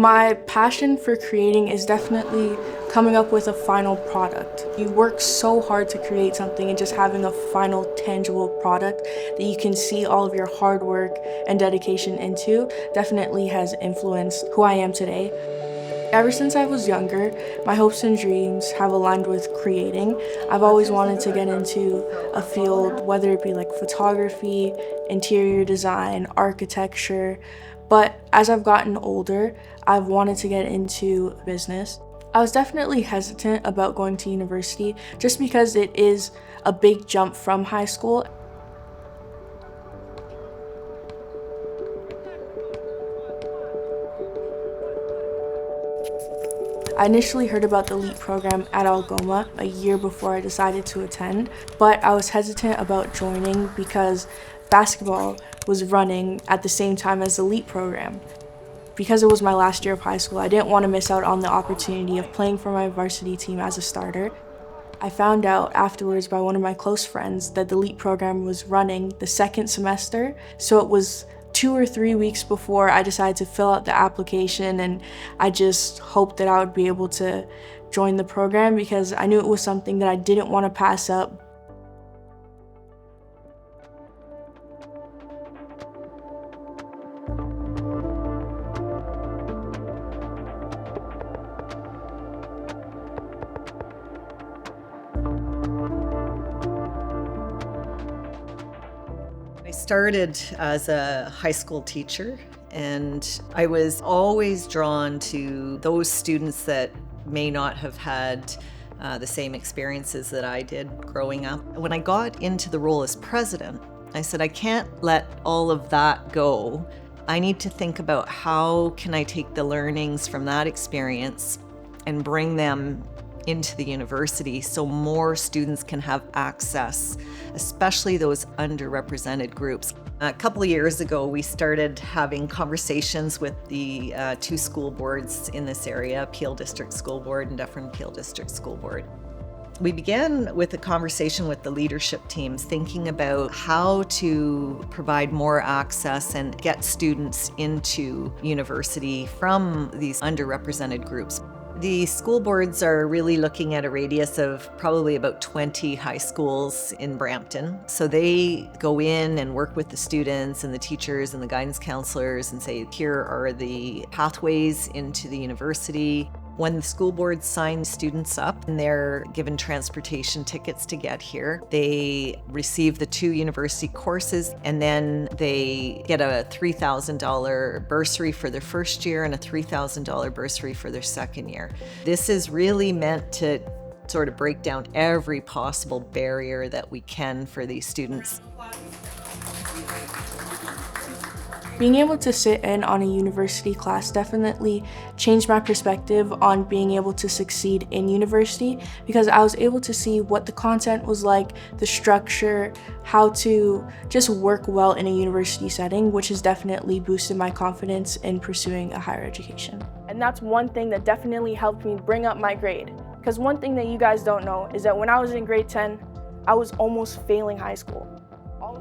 My passion for creating is definitely coming up with a final product. You work so hard to create something, and just having a final tangible product that you can see all of your hard work and dedication into definitely has influenced who I am today. Ever since I was younger, my hopes and dreams have aligned with creating. I've always wanted to get into a field, whether it be like photography, interior design, architecture, but as I've gotten older, I've wanted to get into business. I was definitely hesitant about going to university just because it is a big jump from high school. I initially heard about the LEAP program at Algoma a year before I decided to attend, but I was hesitant about joining because basketball was running at the same time as the LEAP program. Because it was my last year of high school, I didn't want to miss out on the opportunity of playing for my varsity team as a starter. I found out afterwards by one of my close friends that the LEAP program was running the second semester, so it was 2 or 3 weeks before I decided to fill out the application, and I just hoped that I would be able to join the program because I knew it was something that I didn't want to pass up. I started as a high school teacher, and I was always drawn to those students that may not have had the same experiences that I did growing up. When I got into the role as president, I said, I can't let all of that go. I need to think about how can I take the learnings from that experience and bring them into the university so more students can have access, especially those underrepresented groups. A couple of years ago, we started having conversations with the 2 school boards in this area, Peel District School Board and Dufferin Peel District School Board. We began with a conversation with the leadership teams, thinking about how to provide more access and get students into university from these underrepresented groups. The school boards are really looking at a radius of probably about 20 high schools in Brampton. So they go in and work with the students and the teachers and the guidance counselors and say, here are the pathways into the university. When the school boards sign students up and they're given transportation tickets to get here, they receive the 2 university courses, and then they get a $3,000 bursary for their first year and a $3,000 bursary for their second year. This is really meant to sort of break down every possible barrier that we can for these students. Being able to sit in on a university class definitely changed my perspective on being able to succeed in university, because I was able to see what the content was like, the structure, how to just work well in a university setting, which has definitely boosted my confidence in pursuing a higher education. And that's one thing that definitely helped me bring up my grade. Because one thing that you guys don't know is that when I was in grade 10, I was almost failing high school.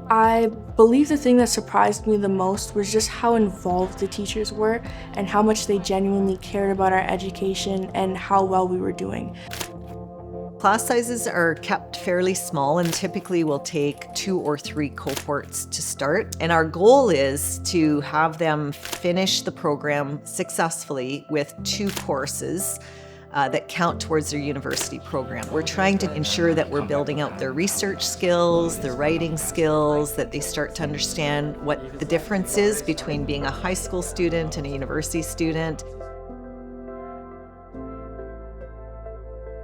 I believe the thing that surprised me the most was just how involved the teachers were and how much they genuinely cared about our education and how well we were doing. Class sizes are kept fairly small and typically will take 2 or 3 cohorts to start. And our goal is to have them finish the program successfully with 2 courses that count towards their university program. We're trying to ensure that we're building out their research skills, their writing skills, that they start to understand what the difference is between being a high school student and a university student.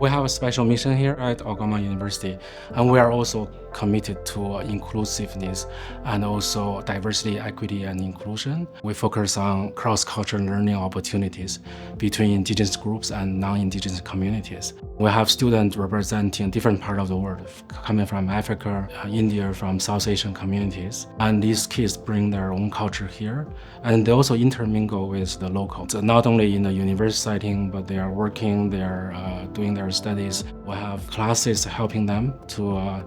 We have a special mission here at Algoma University, and we are also committed to inclusiveness and also diversity, equity, and inclusion. We focus on cross-cultural learning opportunities between indigenous groups and non-indigenous communities. We have students representing different parts of the world, coming from Africa, India, from South Asian communities. And these kids bring their own culture here, and they also intermingle with the locals, not only in the university setting, but they are working, they are doing their studies. We have classes helping them to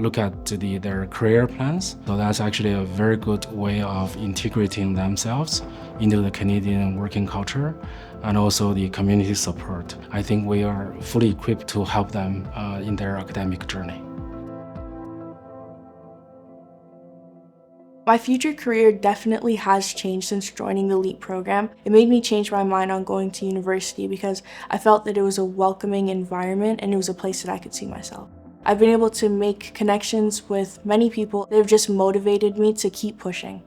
look at their career plans. So that's actually a very good way of integrating themselves into the Canadian working culture and also the community support. I think we are fully equipped to help them in their academic journey. My future career definitely has changed since joining the LEAP program. It made me change my mind on going to university because I felt that it was a welcoming environment and it was a place that I could see myself. I've been able to make connections with many people that have just motivated me to keep pushing.